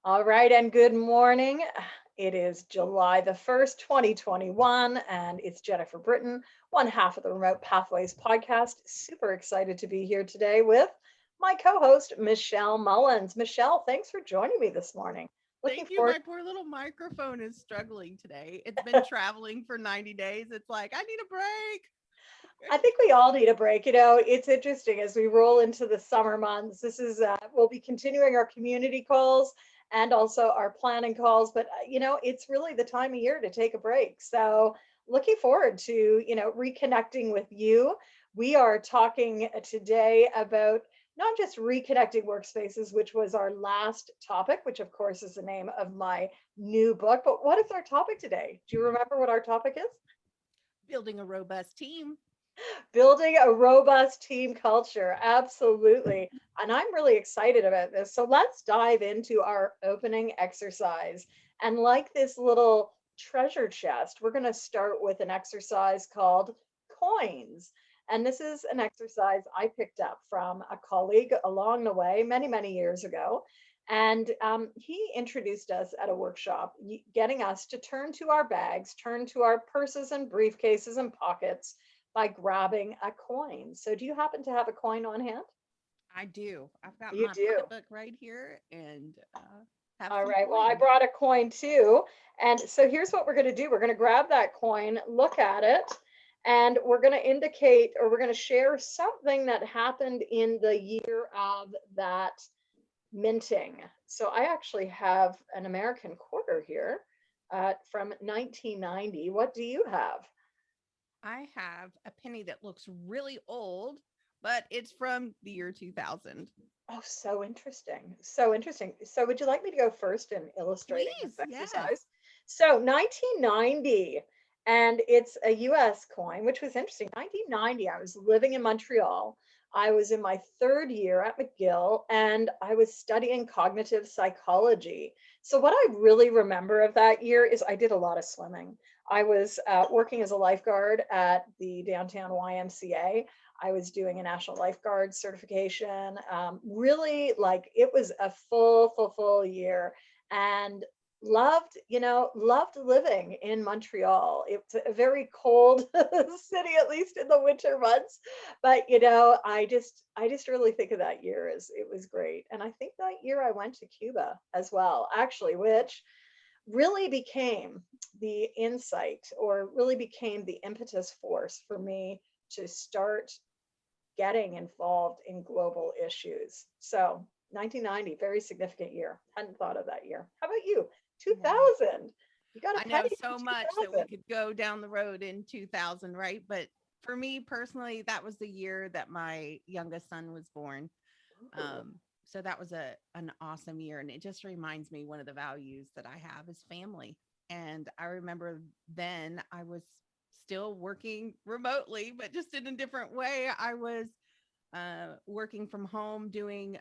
All right, and good morning. It is July the 1st, 2021, and it's Jennifer Britton, one half of the Remote Pathways podcast. Super excited to be here today with my co host, Michelle Mullins. Michelle, thanks for joining me this morning. Looking Thank you. forward. My poor little microphone is struggling today. It's been traveling for 90 days. It's like, I need a break. I think we all need a break. It's interesting as we roll into the summer months. We'll be continuing our community calls and also our planning calls, but it's really the time of year to take a break. So, looking forward to, reconnecting with you. We are talking today about not just reconnecting workspaces, which was our last topic, which of course is the name of my new book, but what is our topic today? Do you remember what our topic is? Building a robust team. Building a robust team culture. Absolutely. And I'm really excited about this. So let's dive into our opening exercise. And like this little treasure chest, we're going to start with an exercise called coins. And this is an exercise I picked up from a colleague along the way many years ago. And he introduced us at a workshop, getting us to turn to our bags, turn to our purses and briefcases and pockets by grabbing a coin. So, do you happen to have a coin on hand? I do. I've got You my do. pocketbook right here and have All some right. Well, I coins. brought a coin too. And so, here's what we're going to do we're going to grab that coin, look at it, and we're going to indicate or we're going to share something that happened in the year of that minting. So, I actually have an American quarter here from 1990. What do you have? I have a penny that looks really old, but it's from the year 2000. Oh, so interesting. So interesting. So, would you like me to go first in illustrating this Please, yes. exercise? So, 1990, and it's a US coin, which was interesting. 1990, I was living in Montreal. I was in my third year at McGill, and I was studying cognitive psychology. So, what I really remember of that year is I did a lot of swimming. I was working as a lifeguard at the downtown YMCA. I was doing a national lifeguard certification. Really, like it was a full year, and loved living in Montreal. It's a very cold city, at least in the winter months. But I just really think of that year as it was great. And I think that year I went to Cuba as well, actually, which really became the insight or really became the impetus force for me to start getting involved in global issues. So 1990, very significant year. Hadn't thought of that year. How about you? Wow. 2000. You got a I know penny from so much that we 2000. could go down the road in 2000, right? But for me personally, that was the year that my youngest son was born. Ooh, So that was an awesome year. And it just reminds me one of the values that I have is family. And I remember then I was still working remotely, but just in a different way. I was working from home doing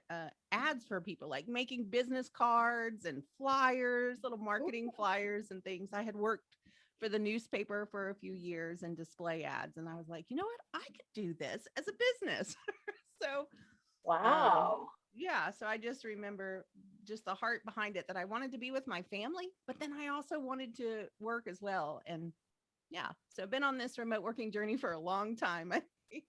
ads for people, like making business cards and flyers, little marketing ooh, flyers and things. I had worked for the newspaper for a few years and display ads. And I was like, you know what? I could do this as a business. So um, wow. yeah, so I just remember just the heart behind it that I wanted to be with my family, but then I also wanted to work as well. And yeah, so I've been on this remote working journey for a long time, I think.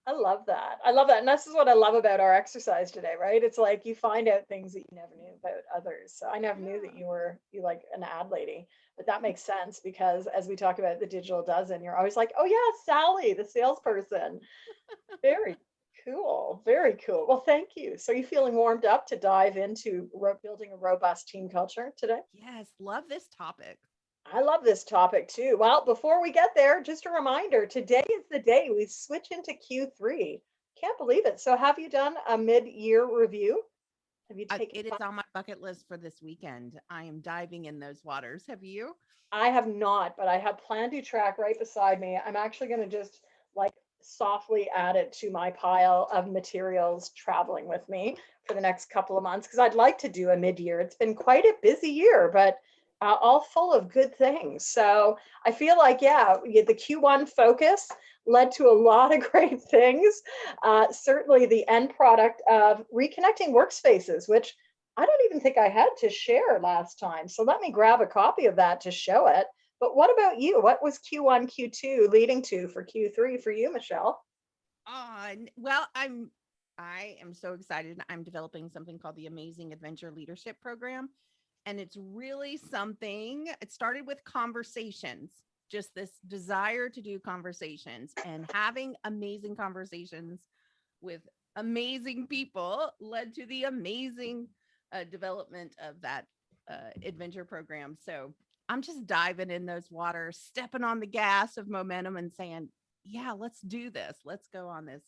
I love that. I love that. And this is what I love about our exercise today, right? It's like you find out things that you never knew about others. So I never knew that Yeah. you like an ad lady, but that makes sense because as we talk about the digital dozen, you're always like, oh yeah, Sally, the salesperson. Very cool. Very cool. Well, thank you. So you feeling warmed up to dive into building a robust team culture today? Yes, love this topic. I love this topic too. Well, before we get there, just a reminder today is the day we switch into Q3. Can't believe it. So, have you done a mid year review? Have you taken It time? is on my bucket list for this weekend. I am diving in those waters. Have you? I have not, but I have PlanDoTrack right beside me. I'm actually going to just like softly add it to my pile of materials traveling with me for the next couple of months because I'd like to do a mid year. It's been quite a busy year, but all full of good things. So I feel like, yeah, the Q1 focus led to a lot of great things. Certainly the end product of reconnecting workspaces, which I don't even think I had to share last time. So let me grab a copy of that to show it. But what about you? What was Q1, Q2 leading to for Q3 for you, Michelle? Well, I am so excited. I'm developing something called the Amazing Adventure Leadership Program. And it's really something, it started with conversations, just this desire to do conversations, and having amazing conversations with amazing people led to the amazing development of that adventure program. So I'm just diving in those waters, stepping on the gas of momentum and saying, yeah, let's do this. Let's go on this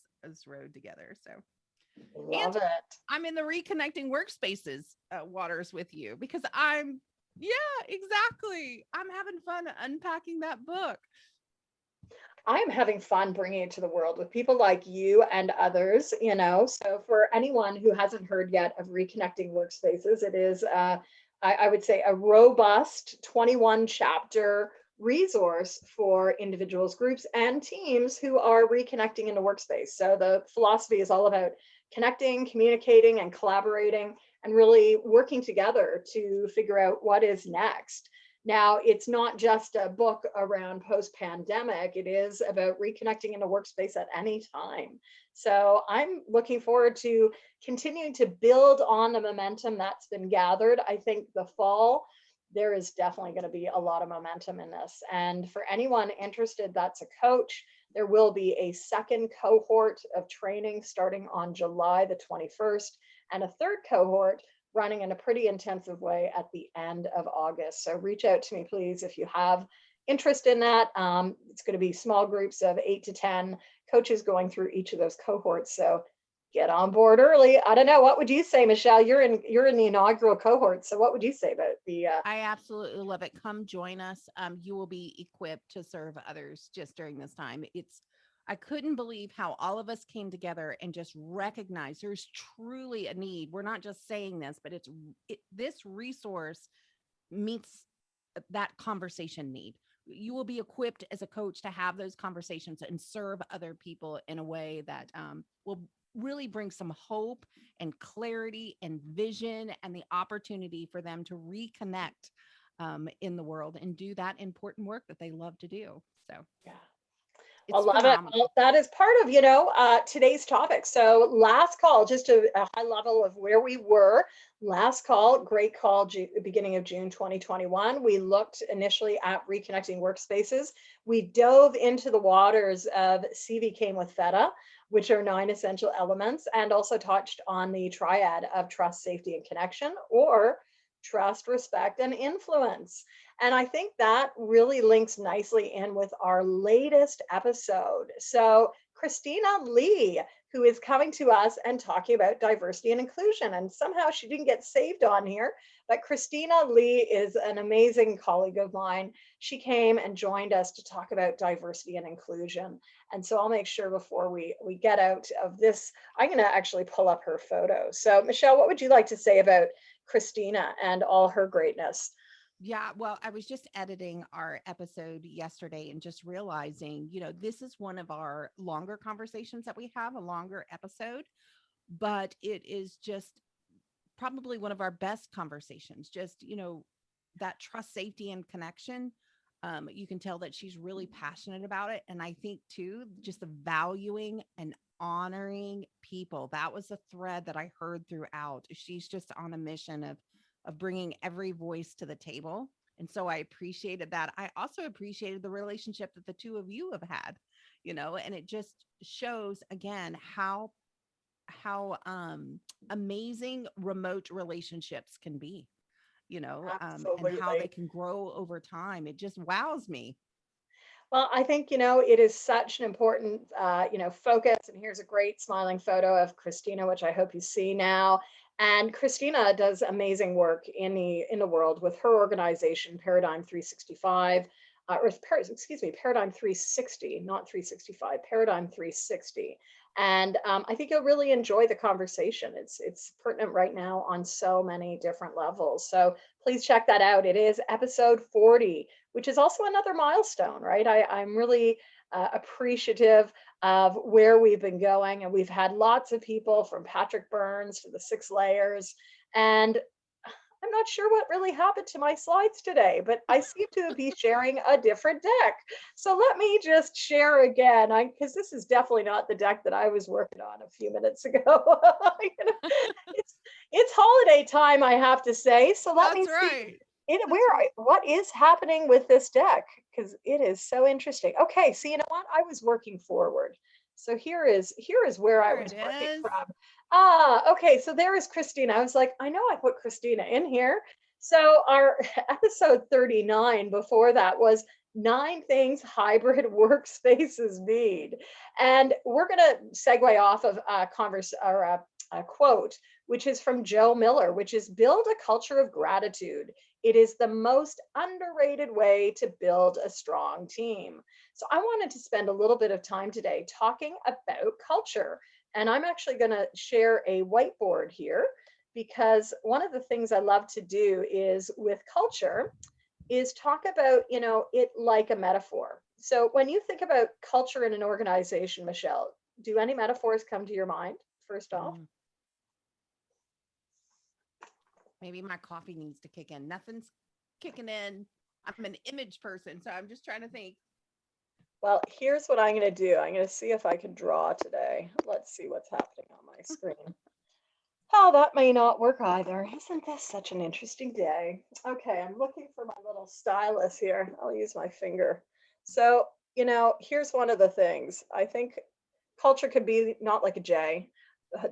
road together. So, and Love it. I'm in the reconnecting workspaces waters with you because yeah, exactly. I'm having fun unpacking that book. I am having fun bringing it to the world with people like you and others, you know. So, for anyone who hasn't heard yet of Reconnecting Workspaces, it is, I would say, a robust 21 chapter resource for individuals, groups, and teams who are reconnecting in the workspace. So, the philosophy is all about connecting, communicating, and collaborating, and really working together to figure out what is next. Now, it's not just a book around post pandemic, it is about reconnecting in a workspace at any time. So I'm looking forward to continuing to build on the momentum that's been gathered. I think the fall, there is definitely going to be a lot of momentum in this. And for anyone interested that's a coach, there will be a second cohort of training starting on July the 21st, and a third cohort running in a pretty intensive way at the end of August. So reach out to me, please, if you have interest in that. It's going to be small groups of 8 to 10 coaches going through each of those cohorts. So get on board early. I don't know. What would you say, Michelle? You're in the inaugural cohort. So what would you say about the I absolutely love it. Come join us. You will be equipped to serve others just during this time. I couldn't believe how all of us came together and just recognized there's truly a need. We're not just saying this, but this resource meets that conversation need. You will be equipped as a coach to have those conversations and serve other people in a way that will really bring some hope and clarity and vision and the opportunity for them to reconnect in the world and do that important work that they love to do. So yeah. I it's love it. phenomenal. Well, that is part of, today's topic. So last call, just a high level of where we were. Last call, great call, beginning of June 2021. We looked initially at reconnecting workspaces. We dove into the waters of CV came with Feta, which are 9 essential elements, and also touched on the triad of trust, safety, and connection, or trust, respect, and influence. And I think that really links nicely in with our latest episode. So, Christina Lee, who is coming to us and talking about diversity and inclusion. And somehow she didn't get saved on here, but Christina Lee is an amazing colleague of mine. She came and joined us to talk about diversity and inclusion. And so I'll make sure before we get out of this, I'm going to actually pull up her photo. So, Michelle, what would you like to say about Christina and all her greatness? Yeah, well, I was just editing our episode yesterday and just realizing, this is one of our longer conversations that we have, a longer episode, but it is just probably one of our best conversations. Just, that trust, safety, and connection. You can tell that she's really passionate about it. And I think, too, just the valuing and honoring people. That was a thread that I heard throughout. She's just on a mission of bringing every voice to the table. And so I appreciated that. I also appreciated the relationship that the two of you have had, and it just shows again how amazing remote relationships can be, and how they Absolutely. can grow over time. It just wows me. Well, I think, it is such an important, focus. And here's a great smiling photo of Christina, which I hope you see now. And Christina does amazing work in the world with her organization, Paradigm 365, excuse me, Paradigm 360, not 365, Paradigm 360. And I think you'll really enjoy the conversation. It's pertinent right now on so many different levels. So please check that out. It is episode 40, which is also another milestone, right? I'm really appreciative of where we've been going. And we've had lots of people from Patrick Burns to the 6 layers. And I'm not sure what really happened to my slides today, but I seem to be sharing a different deck. So let me just share again, because this is definitely not the deck that I was working on a few minutes ago. it's it's holiday time, I have to say. So let me That's see right. what is happening with this deck, because it is so interesting. Okay, so you know what? I was working forward. So here is where I There was it working is. from. Okay, so there is Christina. I was like, I know I put Christina in here. So our episode 39 before that was 9 things hybrid workspaces need. And we're gonna segue off of a quote, which is from Joe Miller, which is build a culture of gratitude. It is the most underrated way to build a strong team. So I wanted to spend a little bit of time today talking about culture. And I'm actually going to share a whiteboard here, because one of the things I love to do is with culture is talk about, it like a metaphor. So when you think about culture in an organization, Michelle, do any metaphors come to your mind first off? Mm, maybe my coffee needs to kick in. Nothing's kicking in. I'm an image person, so I'm just trying to think. Well, here's what I'm going to do. I'm going to see if I can draw today. Let's see what's happening on my screen. Oh, that may not work either. Isn't this such an interesting day? Okay, I'm looking for my little stylus here. I'll use my finger. So, here's one of the things. I think culture could be not like a J.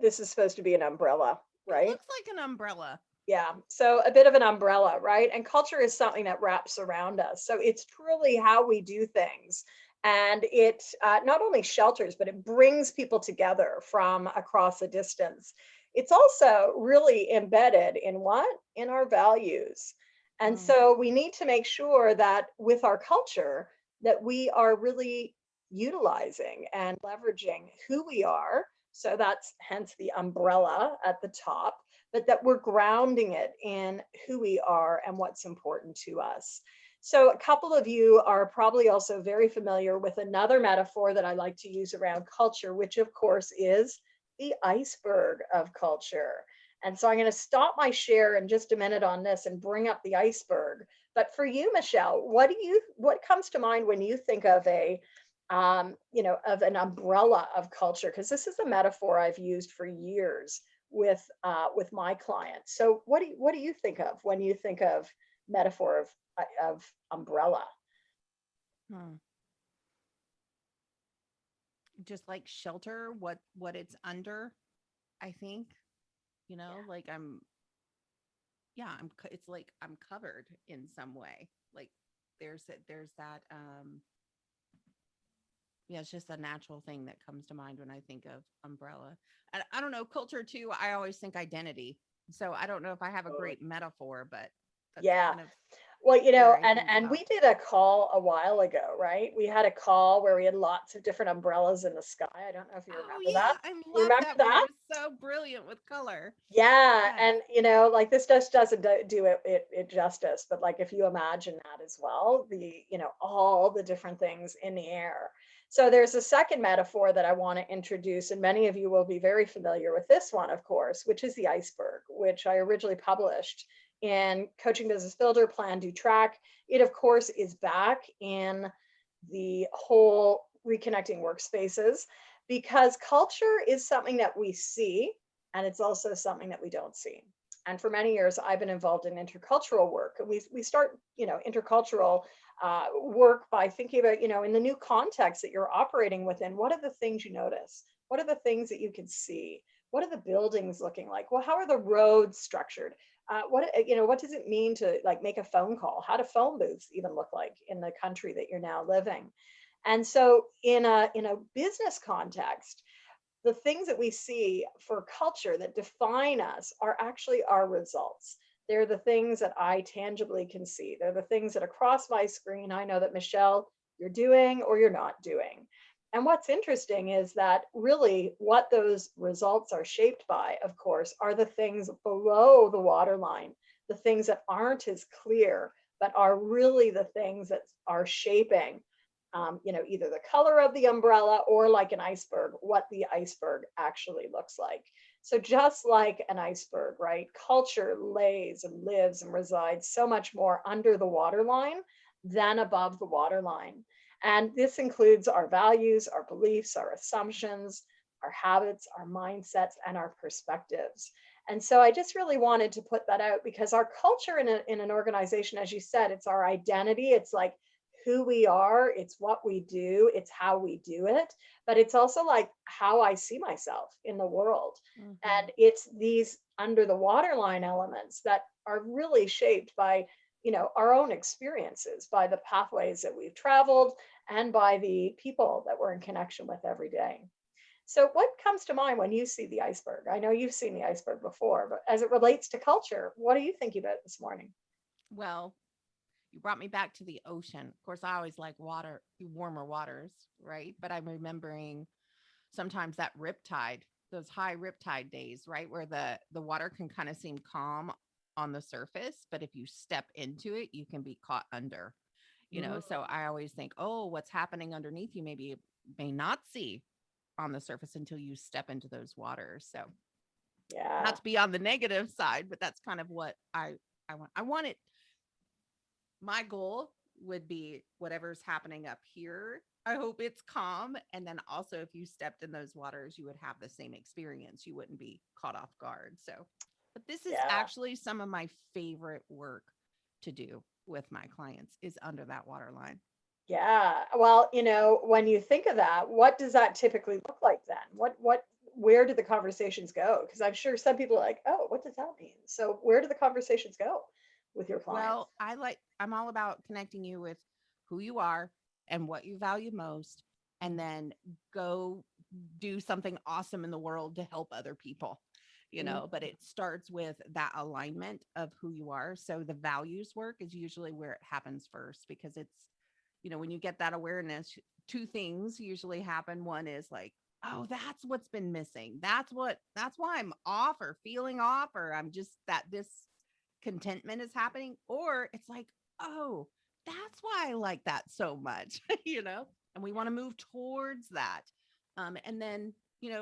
This is supposed to be an umbrella, It right? looks like an umbrella. Yeah, so a bit of an umbrella, right? And culture is something that wraps around us. So it's truly how we do things. And it not only shelters, but it brings people together from across a distance. It's also really embedded in what? In our values. And Mm, so we need to make sure that with our culture, that we are really utilizing and leveraging who we are. So that's hence the umbrella at the top, but that we're grounding it in who we are and what's important to us. So, a couple of you are probably also very familiar with another metaphor that I like to use around culture, which of course is the iceberg of culture. And so I'm going to stop my share in just a minute on this and bring up the iceberg. But for you, Michelle, what comes to mind when you think of of an umbrella of culture? Because this is a metaphor I've used for years with my clients. So what do you think of when you think of metaphor of umbrella? hmm. Just like shelter, what it's under, I think. Like yeah, it's like I'm covered in some way. Like there's that yeah, it's just a natural thing that comes to mind when I think of umbrella. And I don't know, culture too, I always think identity. So I don't know if I have a great metaphor, but that's Yeah. kind of Well, where I think and about. we did a call a while ago, right? We had a call where we had lots of different umbrellas in the sky. I don't know if you Oh remember that. yeah, I You love remember that one. It that? was so brilliant with color. Yeah, Yes. and like this just doesn't do it justice, but like if you imagine that as well, all the different things in the air. So there's a second metaphor that I want to introduce, and many of you will be very familiar with this one, of course, which is the iceberg, which I originally published in Coaching Business Builder, PlanDoTrack. It, of course, is back in the whole reconnecting workspaces, because culture is something that we see, and it's also something that we don't see. And for many years, I've been involved in intercultural work. We start, intercultural work by thinking about, in the new context that you're operating within, what are the things you notice? What are the things that you can see? What are the buildings looking like? Well, how are the roads structured? What does it mean to like make a phone call? How do phone booths even look like in the country that you're now living? And so in a business context, the things that we see for culture that define us are actually our results. They're the things that I tangibly can see. They're the things that across my screen I know that, Michelle, you're doing or you're not doing. And what's interesting is that really what those results are shaped by, of course, are the things below the waterline, the things that aren't as clear, but are really the things that are shaping either the color of the umbrella or like an iceberg, what the iceberg actually looks like. So just like an iceberg, right? Culture lays and lives and resides so much more under the waterline than above the waterline. And this includes our values, our beliefs, our assumptions, our habits, our mindsets, and our perspectives. And so I just really wanted to put that out because our culture in an organization, as you said, it's our identity. It's like who we are, it's what we do, it's how we do it, but it's also like how I see myself in the world. Mm-hmm. And it's these under the waterline elements that are really shaped by, our own experiences, by the pathways that we've traveled, and by the people that we're in connection with every day. So, what comes to mind when you see the iceberg? I know you've seen the iceberg before, but as it relates to culture, what are you thinking about this morning? Well, you brought me back to the ocean. Of course, I always like water, warmer waters, right? But I'm remembering sometimes that riptide, those high riptide days, right? Where the water can kind of seem calm on the surface, but if you step into it, you can be caught under, So I always think, oh, what's happening underneath you maybe may not see on the surface until you step into those waters. So not Yeah, to be on the negative side, but that's kind of what I want. I want it. My goal would be whatever's happening up here. I hope it's calm. And then also, if you stepped in those waters, you would have the same experience. You wouldn't be caught off guard. So, but this is yeah. actually some of my favorite work to do with my clients is under that water line. Yeah. Well, when you think of that, what does that typically look like then? Where do the conversations go? Because I'm sure some people are like, oh, what does that mean? So where do the conversations go with your clients? Well, I'm all about connecting you with who you are and what you value most, and Mm, then go do something awesome in the world to help other people, mm, but it starts with that alignment of who you are. So the values work is usually where it happens first because it's, when you get that awareness, two things usually happen. One is like, oh, that's what's been missing. That's why I'm off or feeling off, or I'm just that this contentment is happening, or it's like, oh, that's why I like that so much, and we want to move towards that. And then,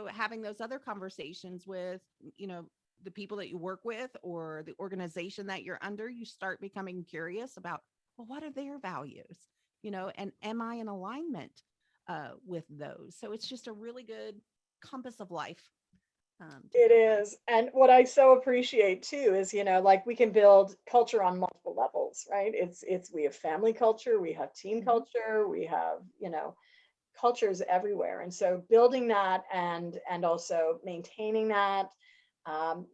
having those other conversations with, the people that you work with or the organization that you're under, you start becoming curious about, well, what are their values, and am I in alignment with those? So it's just a really good compass of life to It go by. is. And what I so appreciate too is, like we can build culture on multiple levels, right? It's we have family culture, we have team Hmm. culture, we have, cultures everywhere. And so building that and also maintaining that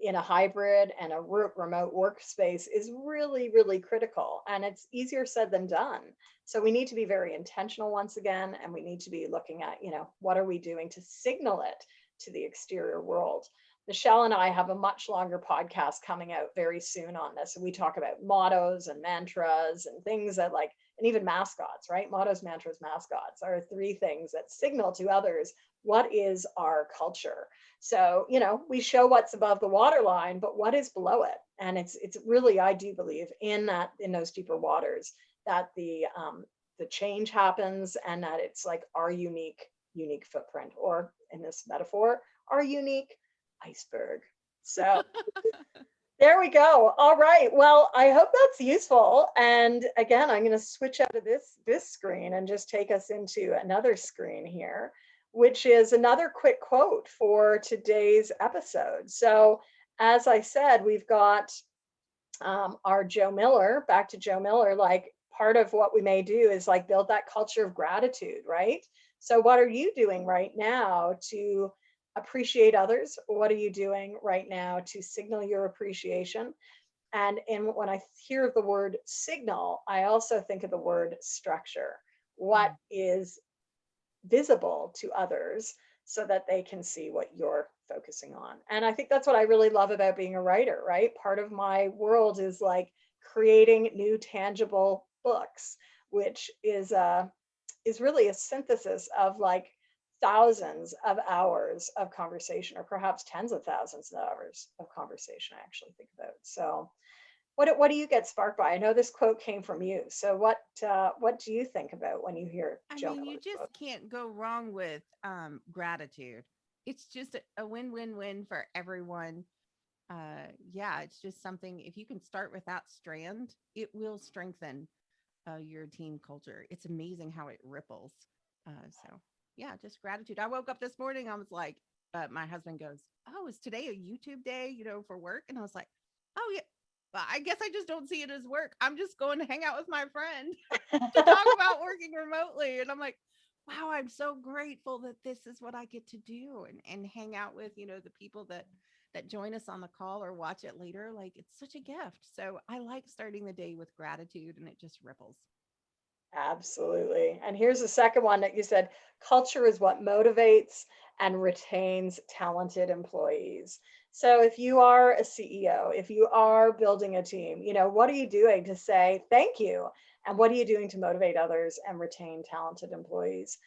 in a hybrid and a remote workspace is really, really critical. And it's easier said than done. So we need to be very intentional once again, and we need to be looking at, what are we doing to signal it to the exterior world. Michelle and I have a much longer podcast coming out very soon on this. And we talk about mottos and mantras and things that like, and even mascots, right? Mottos, mantras, mascots are three things that signal to others what is our culture. So, we show what's above the waterline, but what is below it? And it's really, I do believe in those deeper waters that the change happens and that it's like our unique footprint, or in this metaphor, our unique iceberg. So there we go. All right. Well, I hope that's useful. And again, I'm going to switch out of this screen and just take us into another screen here, which is another quick quote for today's episode. So, as I said, we've got our Joe Miller, back to Joe Miller, like part of what we may do is like build that culture of gratitude, right? So, what are you doing right now to appreciate others? What are you doing right now to signal your appreciation? And when I hear the word signal, I also think of the word structure. What Mm. is visible to others so that they can see what you're focusing on. And I think that's what I really love about being a writer, right? Part of my world is like creating new tangible books, which is really a synthesis of like thousands of hours of conversation, or perhaps tens of thousands of hours of conversation, I actually think about. So What do you get sparked by? I know this quote came from you. So what do you think about when you hear I Joe mean, you Miller's just quote? can't go wrong with gratitude. It's just a win-win-win for everyone. Yeah, it's just something, if you can start with that strand, it will strengthen your team culture. It's amazing how it ripples. So yeah, just gratitude. I woke up this morning, I was like, my husband goes, "Oh, is today a YouTube day, for work?" And I was like, "Oh yeah, well, I guess I just don't see it as work. I'm just going to hang out with my friend to talk about working remotely." And I'm like, wow, I'm so grateful that this is what I get to do, and hang out with, the people that join us on the call or watch it later. Like, it's such a gift. So I like starting the day with gratitude, and it just ripples. Absolutely. And here's the second one that you said, culture is what motivates and retains talented employees. So if you are a CEO, if you are building a team, what are you doing to say thank you? And what are you doing to motivate others and retain talented employees?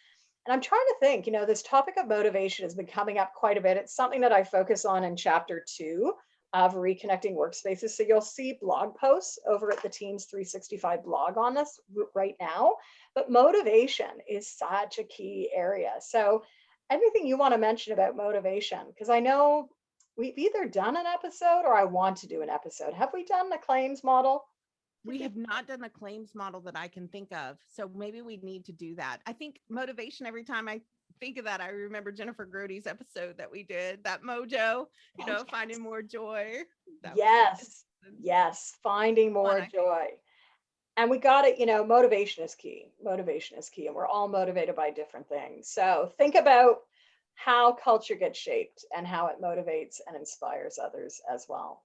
And I'm trying to think, this topic of motivation has been coming up quite a bit. It's something that I focus on in chapter 2 of Reconnecting Workspaces. So you'll see blog posts over at the Teams 365 blog on this right now. But motivation is such a key area. So anything you want to mention about motivation? Because I know we've either done an episode or I want to do an episode. Have we done the claims model? Did We we? have not done a claims model that I can think of. So maybe we need to do that. I think motivation, every time I think of that, I remember Jennifer Grody's episode that we did, that mojo, Oh, finding more joy. That was yes. Yes. Finding fun, more I think. joy. And we got it, motivation is key. Motivation is key. And we're all motivated by different things. So think about how culture gets shaped and how it motivates and inspires others as well.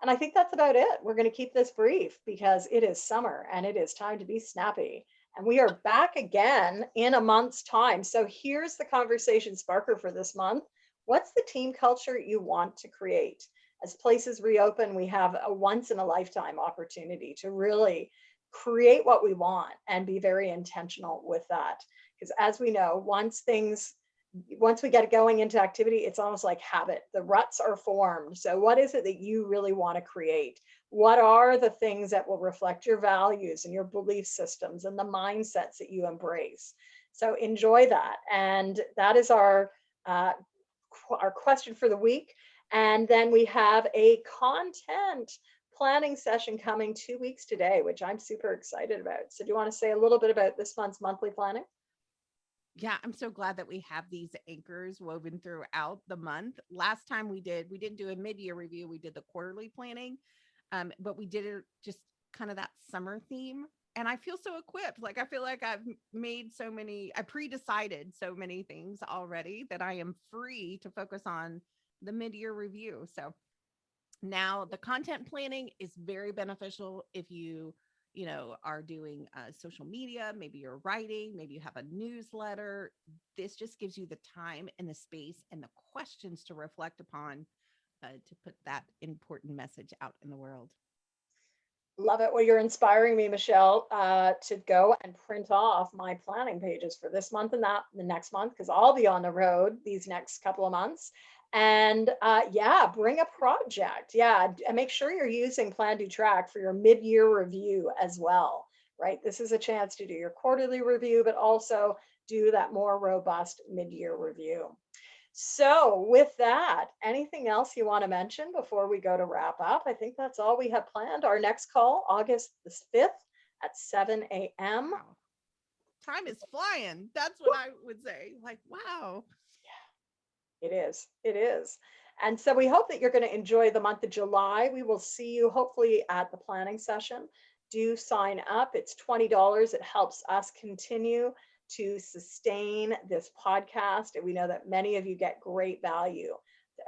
And I think that's about it. We're going to keep this brief because it is summer and it is time to be snappy. And we are back again in a month's time. So here's the conversation sparker for this month. What's the team culture you want to create? As places reopen, we have a once in a lifetime opportunity to really create what we want and be very intentional with that. Because as we know, once we get going into activity, it's almost like habit. The ruts are formed. So, what is it that you really want to create? What are the things that will reflect your values and your belief systems and the mindsets that you embrace? So, enjoy that. And that is uh, our question for the week. And then we have a content planning session coming 2 weeks today, which I'm super excited about. So, do you want to say a little bit about this month's monthly planning? Yeah, I'm so glad that we have these anchors woven throughout the month. Last time we didn't do a mid-year review. We did the quarterly planning, but we did it just kind of that summer theme. And I feel so equipped. Like, I feel like I pre-decided so many things already that I am free to focus on the mid-year review. So now the content planning is very beneficial if you are doing social media, maybe you're writing, maybe you have a newsletter. This just gives you the time and the space and the questions to reflect upon, to put that important message out in the world. Love it. Well, you're inspiring me, Michelle, to go and print off my planning pages for this month and that the next month, because I'll be on the road these next couple of months. And yeah, bring a project. Yeah, and make sure you're using PlanDoTrack for your mid-year review as well, right? This is a chance to do your quarterly review, but also do that more robust mid-year review. So, with that, anything else you want to mention before we go to wrap up? I think that's all we have planned. Our next call, August the 5th at 7 a.m. Wow. Time is flying. That's what I would say. Like, wow. It is. It is. And so we hope that you're going to enjoy the month of July. We will see you hopefully at the planning session. Do sign up. It's $20. It helps us continue to sustain this podcast. And we know that many of you get great value.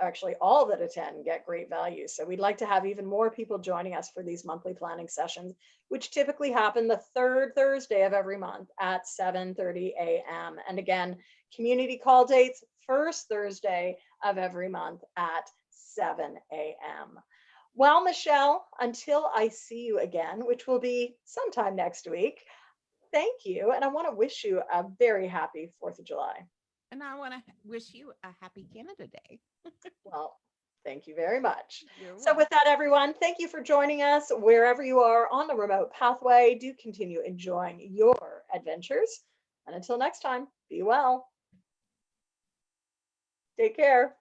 Actually, all that attend get great value. So we'd like to have even more people joining us for these monthly planning sessions, which typically happen the third Thursday of every month at 7:30 a.m. And again, community call dates, first Thursday of every month at 7 a.m. Well, Michelle, until I see you again, which will be sometime next week, thank you. And I want to wish you a very happy 4th of July. And I want to wish you a happy Canada Day. Well, Thank you very much. You're So, with welcome. that, everyone, thank you for joining us. Wherever you are on the remote pathway, do continue enjoying your adventures. And until next time, be well. Take care.